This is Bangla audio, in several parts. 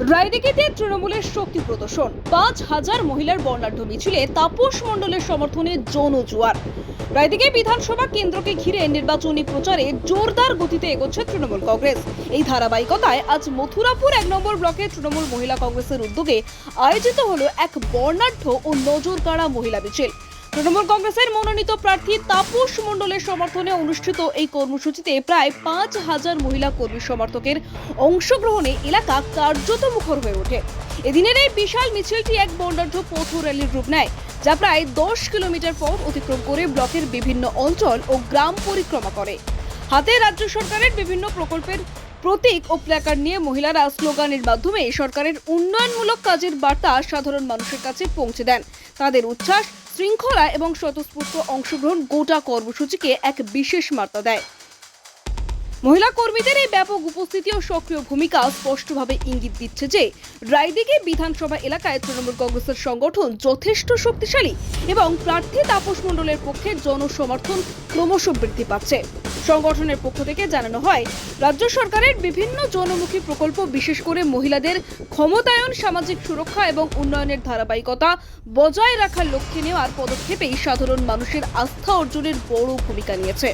রায়দিঘিতে তৃণমূলের শক্তি প্রদর্শন, ৫,০০০ মহিলার বর্ণাঢ্য মিছিলে তাপস মণ্ডলের সমর্থনে জনজোয়ার। রায়দিঘি বিধানসভা কেন্দ্রকে ঘিরে নির্বাচনী প্রচারে জোরদার গতিতে এগোচ্ছে তৃণমূল কংগ্রেস। এই ধারাবাহিকতায় আজ মথুরাপুর ১ নম্বর ব্লকে তৃণমূল মহিলা কংগ্রেসের উদ্যোগে আয়োজিত হলো এক বর্ণাঢ্য ও নজরকাড়া মহিলা মিছিল। তৃণমূল কংগ্রেসের মনোনীত প্রার্থী তাপস মণ্ডলের সমর্থনে অনুষ্ঠিত এই কর্মসূচিতে প্রায় ৫,০০০ মহিলা কর্মী সমর্থকের অংশগ্রহণে এলাকা কার্যত মুখর হয়ে ওঠে। এদিনের এই বিশাল মিছিলটি এক বর্ণাঢ্য পথ র্যালির রূপ নেয়, যা প্রায় ১০ কিলোমিটার পথ অতিক্রম করে ব্লকের বিভিন্ন অঞ্চল ও গ্রাম পরিক্রমা করে। হাতে রাজ্য সরকারের বিভিন্ন প্রকল্পের প্রতীক ও প্ল্যাকার্ড নিয়ে মহিলারা স্লোগানের মাধ্যমে সরকারের উন্নয়নমূলক কাজের বার্তা সাধারণ মানুষের কাছে পৌঁছে দেন। তাদের উচ্ছ্বাস, শৃঙ্খলা এবং স্বতঃস্ফূর্ত অংশগ্রহণ গোটা কর্মসূচিকে এক বিশেষ বার্তা দেয়। মহিলা কর্মীদের এই ব্যাপক উপস্থিতি ও সক্রিয় ভূমিকা স্পষ্টভাবে ইঙ্গিত দিচ্ছে যে রায়দিঘি বিধানসভা এলাকায় তৃণমূল কংগ্রেসের সংগঠন যথেষ্ট শক্তিশালী এবং প্রার্থী তাপস মণ্ডলের পক্ষে জনসমর্থন ক্রমশ বৃদ্ধি পাচ্ছে। সংগঠনের পক্ষ থেকে জানানো হয়, রাজ্য সরকারের বিভিন্ন জনমুখী প্রকল্প, বিশেষ করে মহিলাদের ক্ষমতায়ন, সামাজিক সুরক্ষা এবং উন্নয়নের ধারাবাহিকতা বজায় রাখার লক্ষ্যে নেওয়ার পদক্ষেপেই সাধারণ মানুষের আস্থা অর্জনের বড় ভূমিকা নিয়েছে।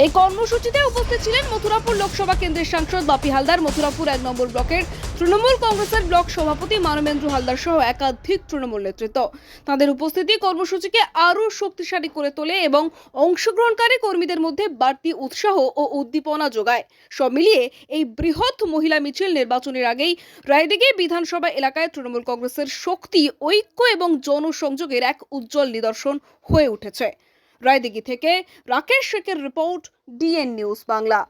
এই কর্মসূচিতে উপস্থিত ছিলেন মথুরাপুর লোকসভা কেন্দ্রের সাংসদ বাপি হালদার, মথুরাপুর ১ নম্বর ব্লকের তৃণমূল কংগ্রেসের ব্লক সভাপতি মানবেন্দ্র হালদার সহ একাধিক তৃণমূল নেতৃত্ব। তাদের উপস্থিতি কর্মসূচিকে আরও শক্তিশালী করে তোলে এবং অংশগ্রহণকারী কর্মীদের মধ্যে বাড়তি উৎসাহ ও উদ্দীপনা যোগায়। সব মিলিয়ে এই বৃহৎ মহিলা মিছিল নির্বাচনের আগেই রায়দিঘি বিধানসভা এলাকায় তৃণমূল কংগ্রেসের শক্তি, ঐক্য এবং জনসংযোগের এক উজ্জ্বল নিদর্শন হয়ে উঠেছে। রায়দিঘি থেকে রাকেশ শেখের রিপোর্ট, ডিএন নিউজ বাংলা।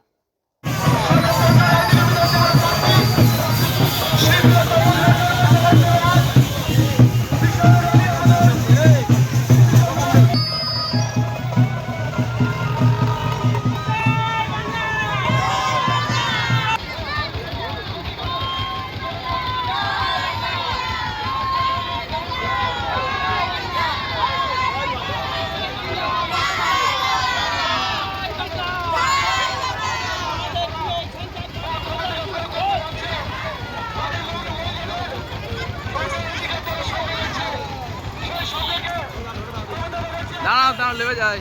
দাঁড়াও লেবে যায়।